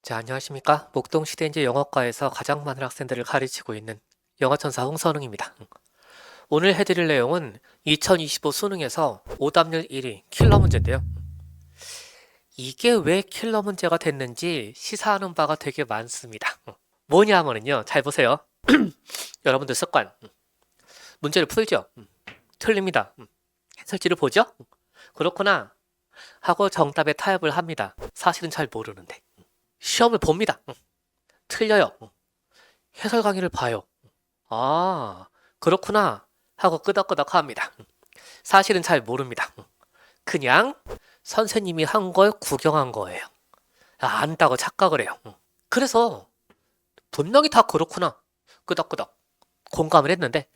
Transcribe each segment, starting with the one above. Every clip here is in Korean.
자, 안녕하십니까? 목동시대인재 영어과에서 가장 많은 학생들을 가르치고 있는 영어천사 홍선웅입니다. 오늘 해드릴 내용은 2025 수능에서 오답률 1위 킬러 문제인데요. 이게 왜 킬러 문제가 됐는지 시사하는 바가 되게 많습니다. 뭐냐 하면은요, 잘 보세요. 여러분들 습관. 문제를 풀죠. 틀립니다. 해설지를 보죠. 그렇구나 하고 정답에 타협을 합니다. 사실은 잘 모르는데. 시험을 봅니다. 틀려요. 해설 강의를 봐요. 아, 그렇구나 하고 끄덕끄덕 합니다. 사실은 잘 모릅니다. 그냥 선생님이 한 걸 구경한 거예요. 안다고 착각을 해요. 그래서 분명히 다 그렇구나 끄덕끄덕 공감을 했는데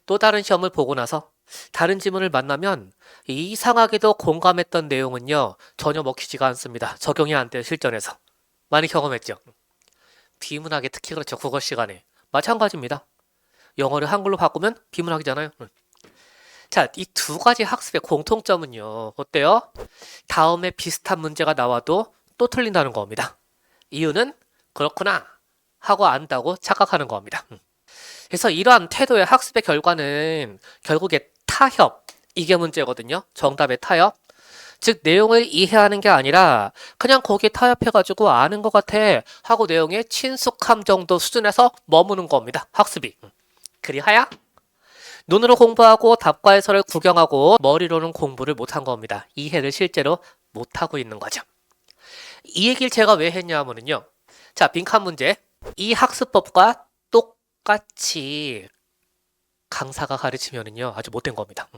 또 다른 시험을 보고 나서 다른 지문을 만나면 이상하게도 공감했던 내용은요 전혀 먹히지가 않습니다. 적용이 안 돼요. 실전에서 많이 경험했죠. 비문학에 특히 그렇죠. 국어 시간에 마찬가지입니다. 영어를 한글로 바꾸면 비문학이잖아요. 자, 이 두 가지 학습의 공통점은요 어때요? 다음에 비슷한 문제가 나와도 또 틀린다는 겁니다. 이유는 그렇구나 하고 안다고 착각하는 겁니다. 그래서 이러한 태도의 학습의 결과는 결국에 타협, 이게 문제거든요. 정답의 타협. 즉 내용을 이해하는 게 아니라 그냥 거기에 타협해가지고 아는 것 같아 하고 내용에 친숙함 정도 수준에서 머무는 겁니다. 학습이. 그리하여 눈으로 공부하고 답과 해설을 구경하고 머리로는 공부를 못한 겁니다. 이해를 실제로 못하고 있는 거죠. 이 얘기를 제가 왜 했냐 하면요. 자, 빈칸 문제. 이 학습법과 똑같이 강사가 가르치면은요 아주 못된 겁니다.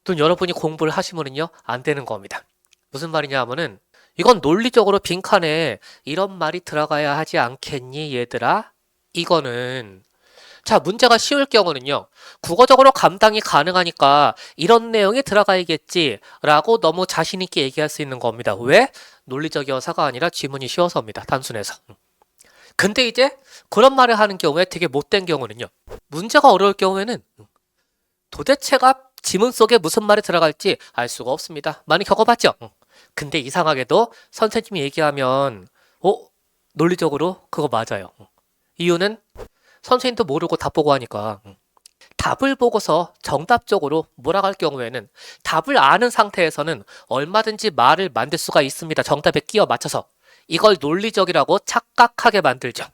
또 여러분이 공부를 하시면은요 안 되는 겁니다. 무슨 말이냐 하면은 이건 논리적으로 빈칸에 이런 말이 들어가야 하지 않겠니 얘들아? 이거는 자 문제가 쉬울 경우는요 국어적으로 감당이 가능하니까 이런 내용이 들어가야겠지 라고 너무 자신 있게 얘기할 수 있는 겁니다. 왜? 논리적이어서가 아니라 지문이 쉬워서입니다. 단순해서. 근데 이제 그런 말을 하는 경우에 되게 못된 경우는요 문제가 어려울 경우에는 도대체가 지문 속에 무슨 말이 들어갈지 알 수가 없습니다. 많이 겪어봤죠? 근데 이상하게도 선생님이 얘기하면 논리적으로 그거 맞아요. 이유는 선생님도 모르고 답 보고 하니까. 답을 보고서 정답적으로 몰아갈 경우에는 답을 아는 상태에서는 얼마든지 말을 만들 수가 있습니다. 정답에 끼워 맞춰서. 이걸 논리적이라고 착각하게 만들죠.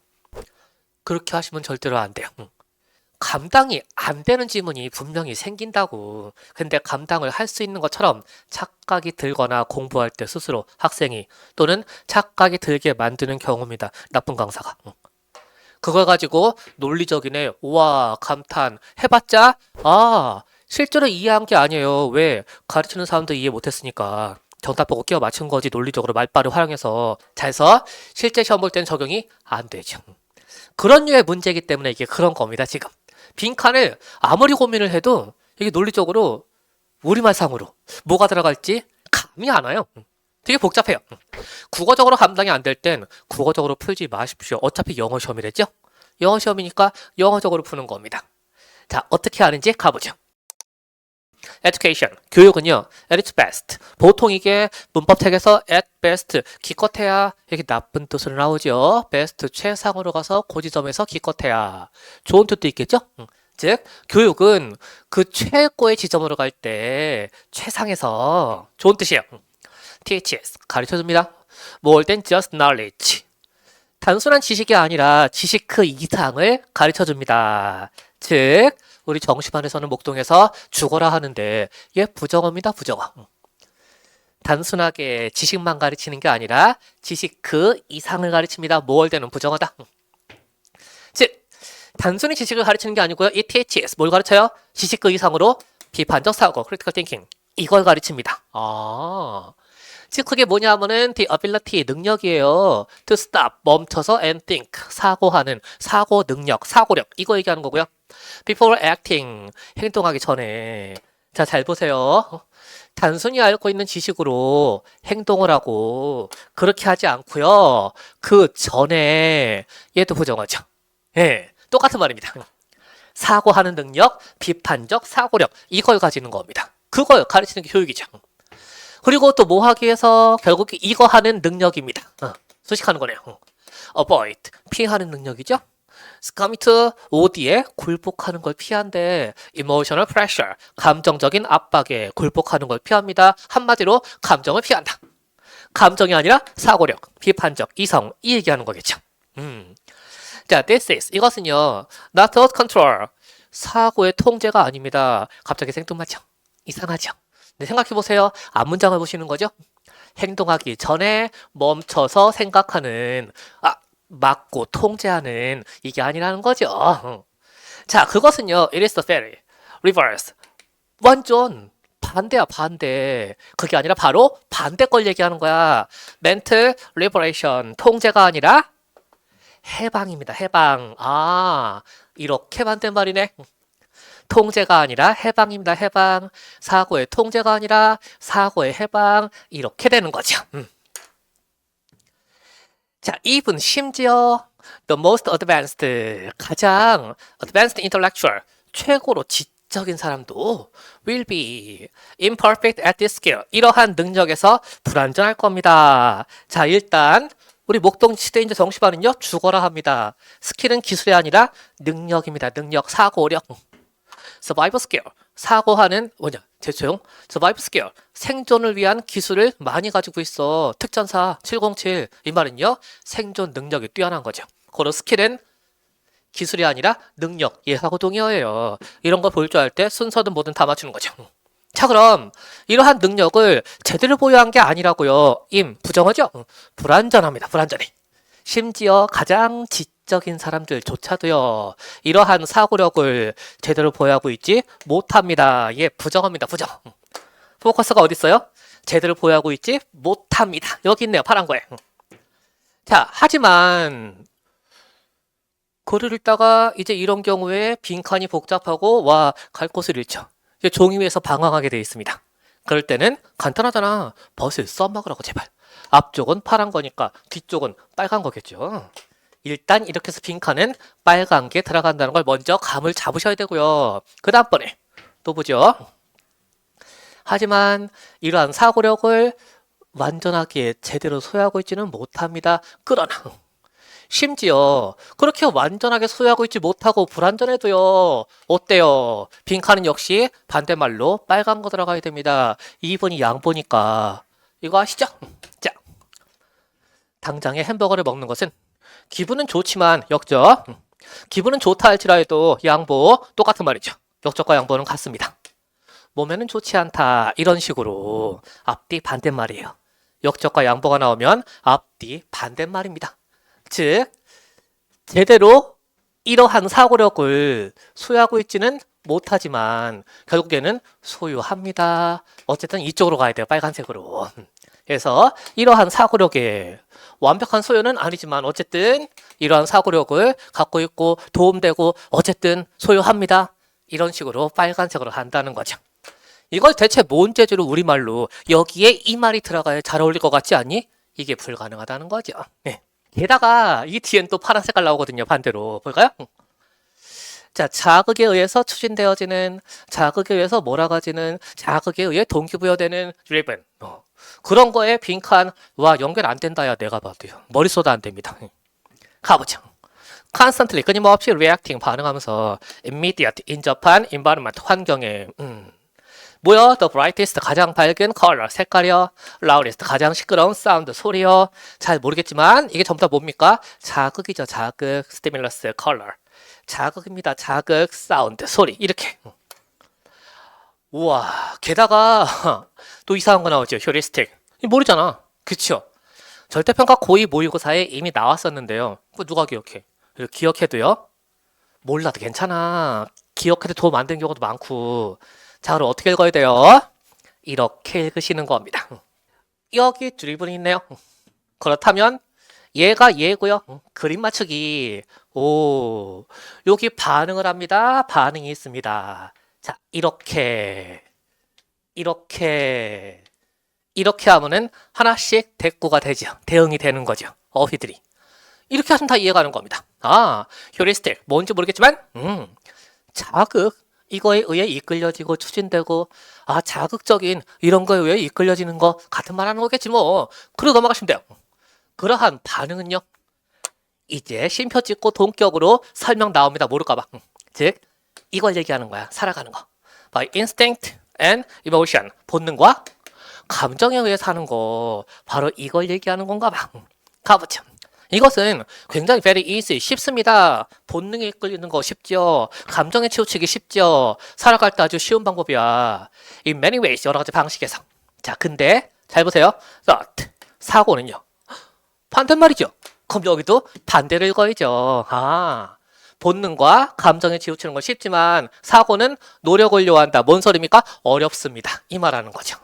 그렇게 하시면 절대로 안 돼요. 감당이 안 되는 지문이 분명히 생긴다고. 근데 감당을 할 수 있는 것처럼 착각이 들거나 공부할 때 스스로 학생이 또는 착각이 들게 만드는 경우입니다. 나쁜 강사가. 그걸 가지고 논리적이네, 우와, 감탄 해봤자 실제로 이해한 게 아니에요. 왜? 가르치는 사람도 이해 못했으니까. 정답 보고 끼워 맞춘 거지. 논리적으로 말빨을 활용해서 잘 서 실제 시험 볼 때는 적용이 안 되죠. 그런 류의 문제이기 때문에 이게 그런 겁니다. 지금 빈칸을 아무리 고민을 해도 이게 논리적으로 우리말상으로 뭐가 들어갈지 감이 안 와요. 되게 복잡해요. 국어적으로 감당이 안 될 땐 국어적으로 풀지 마십시오. 어차피 영어 시험이랬죠? 영어 시험이니까 영어적으로 푸는 겁니다. 자, 어떻게 하는지 가보죠. education, 교육은요, at its best. 보통 이게 문법책에서 at best, 기껏해야 이렇게 나쁜 뜻으로 나오죠. best, 최상으로 가서 고지점에서 기껏해야. 좋은 뜻도 있겠죠? 즉, 교육은 그 최고의 지점으로 갈 때 최상에서 좋은 뜻이에요. teaches, 가르쳐줍니다. more than just knowledge. 단순한 지식이 아니라 지식 그 이상을 가르쳐줍니다. 즉, 우리 정시반에서는 목동에서 죽어라 하는데 얘 부정어입니다. 부정어. 단순하게 지식만 가르치는 게 아니라 지식 그 이상을 가르칩니다. 모월되는 부정어다. 즉 단순히 지식을 가르치는 게 아니고요. 이 teaches 뭘 가르쳐요? 지식 그 이상으로 비판적 사고 critical thinking 이걸 가르칩니다. 즉 그게 뭐냐 하면은 the ability 능력이에요. to stop 멈춰서 and think 사고하는 사고 능력 사고력 이거 얘기하는 거고요. before acting 행동하기 전에 자 잘 보세요. 단순히 알고 있는 지식으로 행동을 하고 그렇게 하지 않고요. 그 전에 얘도 부정하죠. 예, 똑같은 말입니다. 사고하는 능력, 비판적 사고력 이걸 가지는 겁니다. 그걸 가르치는 게 교육이죠. 그리고 또 뭐 하기 위해서 결국 이거 하는 능력입니다. 수식하는 거네요. avoid, 피하는 능력이죠. succumb OD에 굴복하는 걸 피한대. emotional pressure, 감정적인 압박에 굴복하는 걸 피합니다. 한마디로 감정을 피한다. 감정이 아니라 사고력, 비판적, 이성, 이 얘기하는 거겠죠. 자, this is, 이것은요, not thought control, 사고의 통제가 아닙니다. 갑자기 생뚱맞죠? 이상하죠? 네, 생각해보세요. 앞문장을 보시는 거죠? 행동하기 전에 멈춰서 생각하는, 막고 통제하는, 이게 아니라는 거죠. 자, 그것은요, it is the very reverse, 완전 반대야, 반대. 그게 아니라 바로 반대 걸 얘기하는 거야. mental liberation, 통제가 아니라 해방입니다. 해방. 이렇게 반대말이네. 통제가 아니라 해방입니다. 해방. 사고의 통제가 아니라 사고의 해방. 이렇게 되는 거죠. 자, even 심지어 the most advanced, 가장 advanced intellectual, 최고로 지적인 사람도 will be imperfect at this skill, 이러한 능력에서 불완전할 겁니다. 자, 일단 우리 목동 시대인재 정시반은요, 죽어라 합니다. 스킬은 기술이 아니라 능력입니다. 능력, 사고력. survival skill, 사고하는 뭐냐, 제초용 survival skill, 생존을 위한 기술을 많이 가지고 있어. 특전사 707, 이 말은요, 생존 능력이 뛰어난 거죠. 그런 스킬은 기술이 아니라 능력, 예하고 동의어예요. 이런 거 볼 줄 알 때 순서든 뭐든 다 맞추는 거죠. 자, 그럼 이러한 능력을 제대로 보유한 게 아니라고요. 부정어죠? 불완전합니다. 불완전해. 심지어 가장 지적인 사람들조차도요, 이러한 사고력을 제대로 보유하고 있지 못합니다. 예, 부정합니다. 부정. 포커스가 어디 있어요? 제대로 보유하고 있지 못합니다. 여기 있네요. 파란 거에. 자, 하지만 글을 읽다가 이제 이런 경우에 빈칸이 복잡하고 갈 곳을 잃죠. 이제 종이 위에서 방황하게 되어 있습니다. 그럴 때는 간단하잖아. 벗을 써먹으라고 제발. 앞쪽은 파란 거니까 뒤쪽은 빨간 거겠죠. 일단 이렇게 해서 빈칸은 빨간 게 들어간다는 걸 먼저 감을 잡으셔야 되고요. 그 다음번에 또 보죠. 하지만 이러한 사고력을 완전하게 제대로 소유하고 있지는 못합니다. 그러나 심지어 그렇게 완전하게 소유하고 있지 못하고 불완전해도요, 어때요? 빈칸은 역시 반대말로 빨간 거 들어가야 됩니다. 2번이 양보니까. 이거 아시죠? 자, 당장에 햄버거를 먹는 것은 기분은 좋지만 역적. 기분은 좋다 할지라도 양보, 똑같은 말이죠. 역적과 양보는 같습니다. 몸에는 좋지 않다, 이런 식으로 앞뒤 반대말이에요. 역적과 양보가 나오면 앞뒤 반대말입니다. 즉, 제대로 이러한 사고력을 소유하고 있지는 못하지만 결국에는 소유합니다. 어쨌든 이쪽으로 가야 돼요. 빨간색으로. 그래서 이러한 사고력의 완벽한 소유는 아니지만 어쨌든 이러한 사고력을 갖고 있고 도움되고 어쨌든 소유합니다. 이런 식으로 빨간색으로 한다는 거죠. 이걸 대체 뭔 재주로 우리말로 여기에 이 말이 들어가야 잘 어울릴 것 같지 않니? 이게 불가능하다는 거죠. 네. 게다가 이 뒤엔 또 파란 색깔 나오거든요. 반대로 볼까요? 자, 자극에 의해서 추진되어지는, 자극에 의해서 몰아가지는, 자극에 의해 동기부여되는 driven. 그런 거에 빈칸, 연결 안 된다. 야, 내가 봐도요. 머릿속도 안 됩니다. 가보죠. constantly, 끊임없이 reacting, 반응하면서 immediate, 인접한 environment, 환경에 뭐야? The brightest, 가장 밝은 color, 색깔이요. loudest, 가장 시끄러운 사운드, 소리요. 잘 모르겠지만 이게 전부 다 뭡니까? 자극이죠. 자극, stimulus, color. 자극입니다. 자극, 사운드, 소리. 이렇게. 우와, 게다가 또 이상한 거 나오죠. heuristic. 모르잖아. 그쵸? 절대평가 고의 모의고사에 이미 나왔었는데요. 그거 누가 기억해? 기억해도요? 몰라도 괜찮아. 기억해도 도움 안 되는 경우도 많고. 자, 그럼 어떻게 읽어야 돼요? 이렇게 읽으시는 겁니다. 여기 드리블이 있네요. 그렇다면 얘가 얘고요. 그림 맞추기. 오, 여기 반응을 합니다. 반응이 있습니다. 자, 이렇게 하면은 하나씩 대꾸가 되죠. 대응이 되는 거죠. 어휘들이. 이렇게 하시면 다 이해가는 겁니다. 휴리스틱 뭔지 모르겠지만 자극, 이거에 의해 이끌려지고 추진되고, 자극적인 이런 거에 의해 이끌려지는 거 같은 말 하는 거겠지 뭐. 그러고 넘어가시면 돼요. 그러한 반응은요. 이제 쉼표 찍고 동격으로 설명 나옵니다. 모를까봐. 즉 이걸 얘기하는 거야. 살아가는 거. By instinct and emotion. 본능과 감정에 의해 사는 거. 바로 이걸 얘기하는 건가 봐. 가보죠. 이것은 굉장히 very easy. 쉽습니다. 본능에 이끌리는 거 쉽죠. 감정에 치우치기 쉽죠. 살아갈 때 아주 쉬운 방법이야. In many ways. 여러 가지 방식에서. 자, 근데 잘 보세요. thought. 사고는요. 반대말이죠. 그럼 여기도 반대를 읽어야죠. 본능과 감정에 치우치는 건 쉽지만 사고는 노력을 요한다. 뭔 소리입니까? 어렵습니다. 이 말하는 거죠.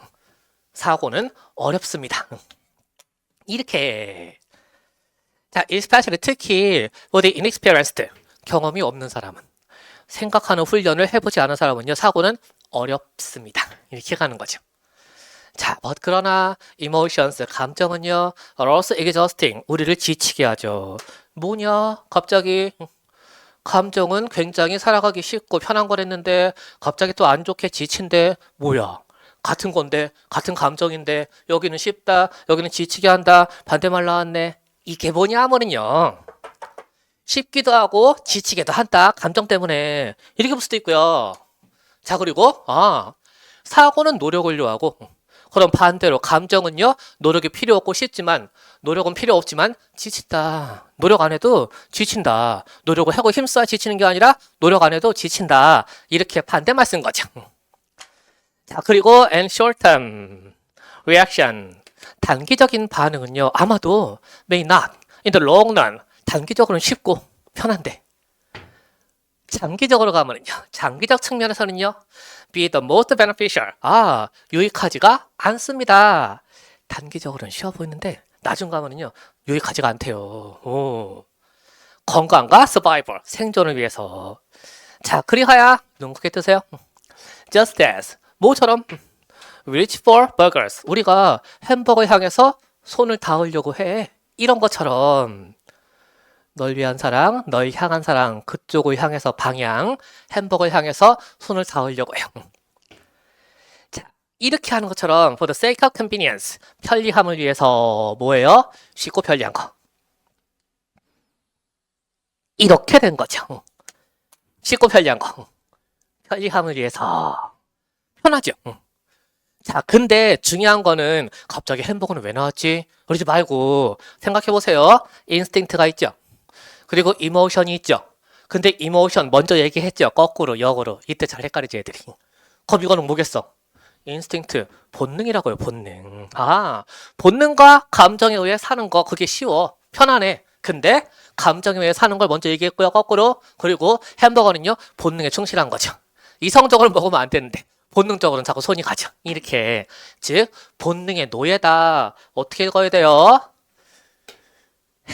사고는 어렵습니다. 이렇게. 자, especially 특히 for the inexperienced. 경험이 없는 사람은, 생각하는 훈련을 해보지 않은 사람은요, 사고는 어렵습니다. 이렇게 가는 거죠. 자, 그러나 emotions, 감정은요, are also exhausting. 우리를 지치게 하죠. 뭐냐? 갑자기 감정은 굉장히 살아가기 쉽고 편한 거랬는데 갑자기 또 안 좋게 지친데 뭐야? 같은 건데, 같은 감정인데 여기는 쉽다, 여기는 지치게 한다. 반대말 나왔네. 이게 뭐냐 하면은요, 쉽기도 하고 지치게도 한다. 감정 때문에. 이렇게 볼 수도 있고요. 자, 그리고 사고는 노력을 요하고, 그럼 반대로 감정은요, 노력이 필요 없고 쉽지만, 노력은 필요 없지만 지친다. 노력 안 해도 지친다. 노력을 하고 힘써야 지치는 게 아니라 노력 안 해도 지친다. 이렇게 반대말 쓴 거죠. 자, 그리고 and short term reaction. 단기적인 반응은요, 아마도 may not in the long run. 단기적으로는 쉽고 편한데 장기적으로 가면은요, 장기적 측면에서는요, be the most beneficial. 유익하지가 않습니다. 단기적으로는 쉬워 보이는데 나중 가면은요, 유익하지가 않대요. 건강과 survival, 생존을 위해서. 자, 그리하여 눈 크게 뜨세요. Just as, 뭐처럼 reach for burgers. 우리가 햄버거를 향해서 손을 닿으려고 해. 이런 것처럼 널 위한 사랑, 널 향한 사랑, 그쪽을 향해서 방향, 햄버거를 향해서 손을 닿으려고 해요. 자, 이렇게 하는 것처럼 for the sake of convenience, 편리함을 위해서 뭐예요? 쉽고 편리한 거. 이렇게 된 거죠. 쉽고 편리한 거. 편리함을 위해서. 편하죠. 자, 근데 중요한 거는 갑자기 햄버거는 왜 나왔지? 그러지 말고 생각해보세요. 인스팅트가 있죠. 그리고 이모션이 있죠. 근데 이모션 먼저 얘기했죠. 거꾸로, 역으로. 이때 잘 헷갈리지 애들이. 그럼 이거는 뭐겠어? 인스팅트, 본능이라고요. 본능. 본능과 감정에 의해 사는 거 그게 쉬워. 편하네. 근데 감정에 의해 사는 걸 먼저 얘기했고요. 거꾸로. 그리고 햄버거는요, 본능에 충실한 거죠. 이성적으로 먹으면 안 되는데 본능적으로는 자꾸 손이 가죠. 이렇게. 즉 본능의 노예다. 어떻게 읽어야 돼요?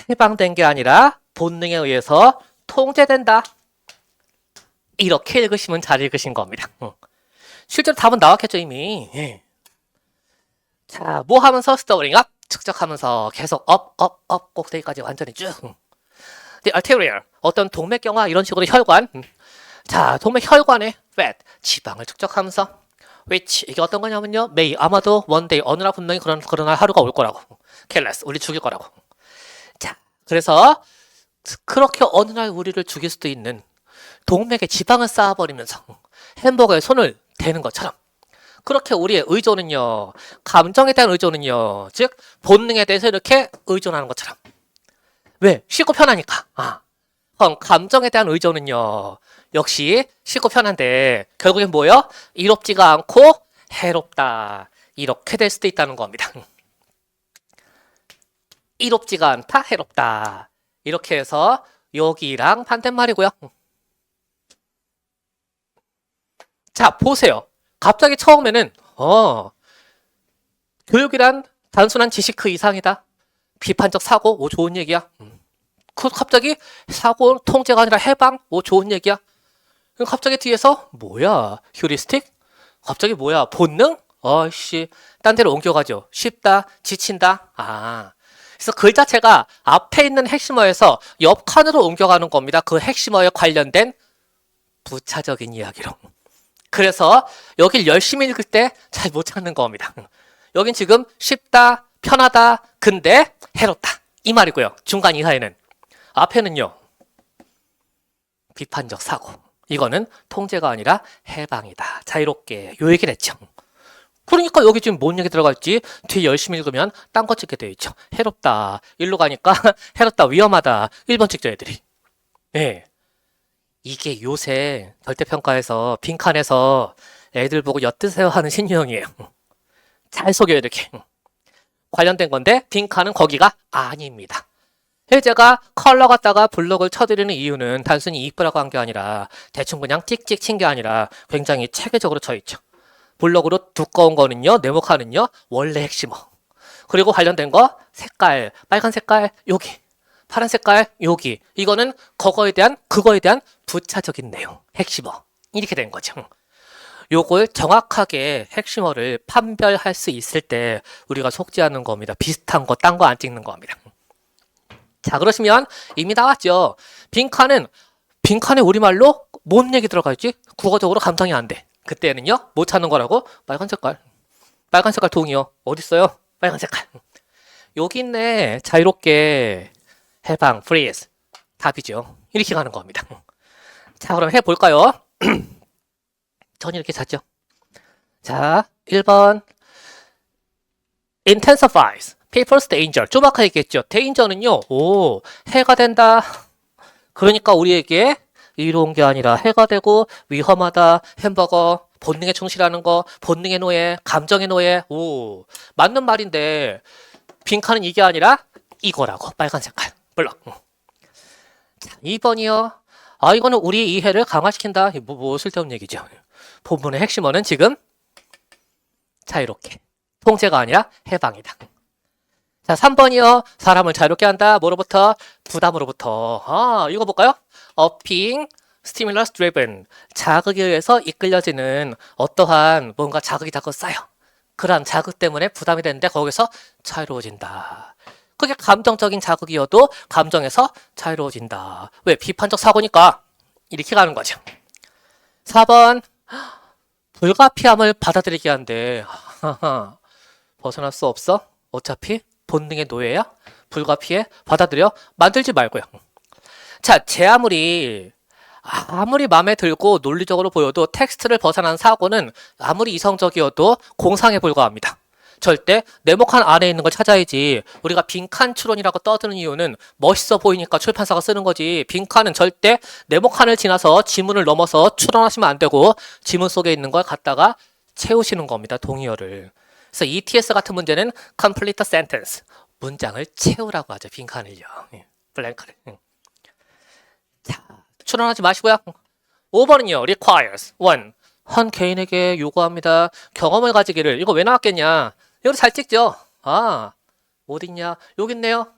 해방된 게 아니라 본능에 의해서 통제된다. 이렇게 읽으시면 잘 읽으신 겁니다. 실제로 답은 나왔겠죠, 이미. 자, 뭐 하면서 스토링 업, 축적하면서 계속 업, 꼭대기까지 완전히 쭉. The arterial, 어떤 동맥경화 이런 식으로 혈관. 자, 동맥혈관에 fat, 지방을 축적하면서 which, 이게 어떤 거냐면요, may, 아마도 one day, 어느 날 분명히 그런 날 하루가 올 거라고. careless, 우리 죽일 거라고. 자, 그래서 그렇게 어느 날 우리를 죽일 수도 있는 동맥에 지방을 쌓아버리면서 햄버거에 손을 대는 것처럼, 그렇게 우리의 의존은요, 감정에 대한 의존은요, 즉 본능에 대해서 이렇게 의존하는 것처럼. 왜? 쉽고 편하니까. 그럼 감정에 대한 의존은요, 역시 쉽고 편한데 결국엔 뭐예요? 이롭지가 않고 해롭다. 이렇게 될 수도 있다는 겁니다. 이롭지가 않다, 해롭다. 이렇게 해서 여기랑 반대말이고요. 자, 보세요. 갑자기 처음에는 교육이란 단순한 지식 그 이상이다. 비판적 사고, 좋은 얘기야. 갑자기 사고 통제가 아니라 해방, 좋은 얘기야. 갑자기 뒤에서 뭐야? 휴리스틱? 갑자기 뭐야? 본능? 딴 데로 옮겨가죠. 쉽다, 지친다. 그래서 글 자체가 앞에 있는 핵심어에서 옆 칸으로 옮겨가는 겁니다. 그 핵심어에 관련된 부차적인 이야기로. 그래서 여길 열심히 읽을 때 잘 못 찾는 겁니다. 여긴 지금 쉽다, 편하다, 근데 해롭다. 이 말이고요. 중간 이하에는. 앞에는요. 비판적 사고. 이거는 통제가 아니라 해방이다. 자유롭게. 요 얘기를 했죠. 그러니까 여기 지금 뭔 얘기 들어갈지 뒤에 열심히 읽으면 딴 거 찍게 되어 있죠. 해롭다. 일로 가니까 해롭다. 위험하다. 1번 찍죠, 애들이. 네. 이게 요새 절대평가에서 빈칸에서 애들 보고 엿드세요 하는 신유형이에요. 잘 속여요, 이렇게. 관련된 건데 빈칸은 거기가 아닙니다. 제가 컬러 갖다가 블록을 쳐드리는 이유는 단순히 이쁘라고 한 게 아니라 대충 그냥 찍찍 친 게 아니라 굉장히 체계적으로 쳐 있죠. 블록으로 두꺼운 거는요, 네모칸은요, 원래 핵심어. 그리고 관련된 거 색깔, 빨간 색깔 여기, 파란 색깔 여기. 이거는 그거에 대한 부차적인 내용, 핵심어. 이렇게 된 거죠. 요걸 정확하게 핵심어를 판별할 수 있을 때 우리가 속지하는 겁니다. 비슷한 거, 딴 거 안 찍는 겁니다. 자, 그러시면 이미 나왔죠. 빈칸에 우리말로 뭔 얘기 들어가 있지? 국어적으로 감상이 안 돼. 그때는요, 못 찾는 거라고? 빨간 색깔 동이요. 어딨어요? 빨간 색깔. 여기 있네. 자유롭게 해방, freeze. 답이죠. 이렇게 가는 겁니다. 자, 그럼 해볼까요? 전 이렇게 잤죠. 자, 1번 intensifies people's danger. 좀 아까 얘기했죠. danger는요. 해가 된다. 그러니까 우리에게 이로운 게 아니라 해가 되고 위험하다. 햄버거, 본능에 충실하는 거, 본능의 노예, 감정의 노예. 맞는 말인데 빈칸은 이게 아니라 이거라고. 빨간 색깔. 블럭. 자, 2번이요. 이거는 우리 이해를 강화시킨다. 뭐 쓸데없는 얘기죠. 본문의 핵심어는 지금 자유롭게. 통제가 아니라 해방이다. 자, 3번이요. 사람을 자유롭게 한다. 뭐로부터? 부담으로부터. 이거 볼까요? upping, stimulus driven. 자극에 의해서 이끌려지는 어떠한 뭔가 자극이 자꾸 쌓여. 그러한 자극 때문에 부담이 되는데 거기서 자유로워진다. 그게 감정적인 자극이어도 감정에서 자유로워진다. 왜? 비판적 사고니까. 이렇게 가는 거죠. 4번. 불가피함을 받아들이게 한대. 벗어날 수 없어? 어차피 본능의 노예야? 불가피해? 받아들여? 만들지 말고요. 자, 아무리 마음에 들고 논리적으로 보여도 텍스트를 벗어난 사고는 아무리 이성적이어도 공상에 불과합니다. 절대 네모칸 안에 있는 걸 찾아야지. 우리가 빈칸 추론이라고 떠드는 이유는 멋있어 보이니까 출판사가 쓰는 거지. 빈칸은 절대 네모칸을 지나서 지문을 넘어서 추론하시면 안 되고 지문 속에 있는 걸 갖다가 채우시는 겁니다. 동의어를. 그래서 ETS 같은 문제는 complete sentence. 문장을 채우라고 하죠. 빈칸을요. 블랭크를. 자, 추론하지 마시고요. 5번은요. requires. 1. 한 개인에게 요구합니다. 경험을 가지기를. 이거 왜 나왔겠냐? 이거 잘 찍죠? 어딨냐? 여기 있네요.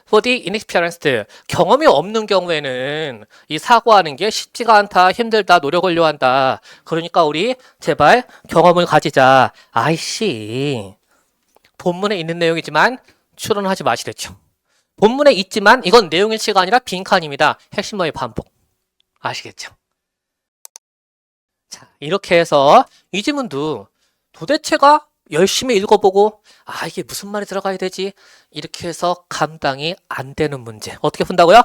For the inexperienced. 경험이 없는 경우에는 이 사고하는 게 쉽지가 않다, 힘들다, 노력을 요한다. 그러니까 우리 제발 경험을 가지자. 아이씨. 본문에 있는 내용이지만 추론하지 마시랬죠. 본문에 있지만 이건 내용일치가 아니라 빈칸입니다. 핵심어의 반복. 아시겠죠? 자, 이렇게 해서 이 지문도 도대체가 열심히 읽어보고 이게 무슨 말이 들어가야 되지? 이렇게 해서 감당이 안 되는 문제. 어떻게 푼다고요?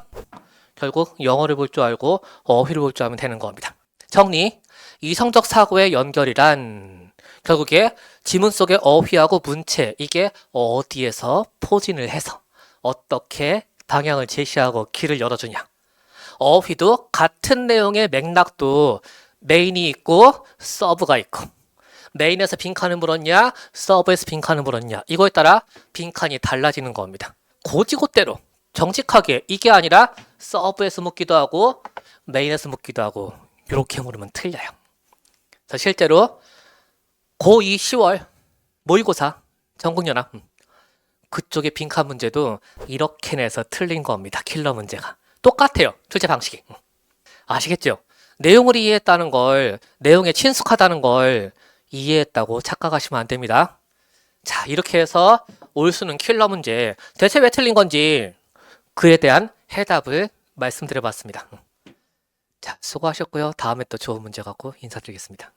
결국 영어를 볼 줄 알고 어휘를 볼 줄 알면 되는 겁니다. 정리. 이성적 사고의 연결이란 결국에 지문 속의 어휘하고 문체, 이게 어디에서 포진을 해서 어떻게 방향을 제시하고 길을 열어주냐. 어휘도 같은 내용의 맥락도 메인이 있고 서브가 있고, 메인에서 빈칸을 물었냐, 서브에서 빈칸을 물었냐, 이거에 따라 빈칸이 달라지는 겁니다. 고지고대로 정직하게 이게 아니라 서브에서 묻기도 하고 메인에서 묻기도 하고 이렇게 물으면 틀려요. 그래서 실제로 고2 10월 모의고사 전국연합 그쪽의 빈칸 문제도 이렇게 내서 틀린 겁니다. 킬러 문제가 똑같아요. 출제 방식이. 아시겠죠? 내용을 이해했다는 걸, 내용에 친숙하다는 걸 이해했다고 착각하시면 안 됩니다. 자, 이렇게 해서 올 수능 킬러 문제 대체 왜 틀린 건지 그에 대한 해답을 말씀드려 봤습니다. 자, 수고하셨고요. 다음에 또 좋은 문제 갖고 인사드리겠습니다.